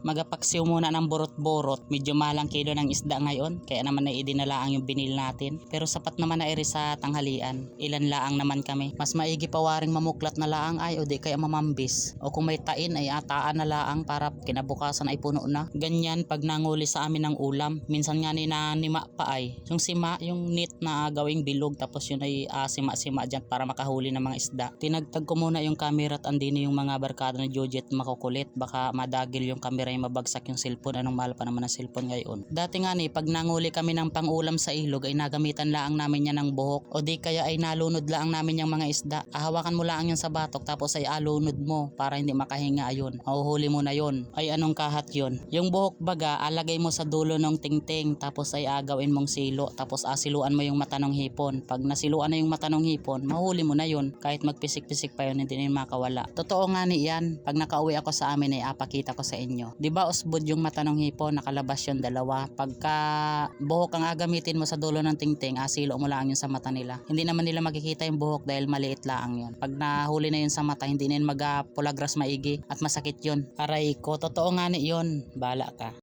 magapaksiw muna ng borot-borot. Medyo malang kilo ng isda ngayon, kaya naman na idinalaang yung binil natin. Pero sapat naman na iri sa tanghalian. Ilan laang naman kami. Mas maigi pa waring mamuklat na laang ay o di kaya mamambis. O kung may tain ay ataan na laang para kinabukasan ay puno na. Ganyan pag nanguli sa amin ng ulam. Minsan nga ni nanima pa ay. Yung sima, yung net na gawing bilog, tapos yun ay sima-sima dyan para makahuli ng mga isda. Tinagtag ko muna yung camera at andini yung mga barkada na Jojet makukulit. Baka madagil yung camera yung mabagsak yung cellphone. Anong mahal pa naman ang cellphone ngayon. Dati nga ni pag nanguli kami ng pangulam sa ilog ay nagamitan laang namin yan ng buhok. O di kaya ay nalunod laang namin yung mga isda. Hawakan mo laang yan sa batok tapos ay alunod mo para hindi makahinga ayun. Mahuhuli mo na yun. Ay anong kahat yun? Yung buhok baga alagay mo sa dulo ng tingting tapos ay agawin mong silo tapos asiluan mo yung mata ng hipon. Pag nasiluan na yung mata ng hipon, mahuli mo na yun. Kahit magpisik-pisik pa yun, hindi na yun makawala. Totoo nga ni yan. Pag nakauwi ako sa amin ay apakita ko sa inyo. Diba usbod yung mata ng hipon, nakalabas yung dalawa. Pagka buhok ang agamitin mo sa dulo ng tingting, asilo mo lang yun sa mata nila. Hindi naman nila makikita yung buhok dahil maliit lang yun. Pag nahuli na yun sa mata, hindi na yun magpulagras maigi at masakit yun. Aray ko, totoo nga ni yun. Bala ka.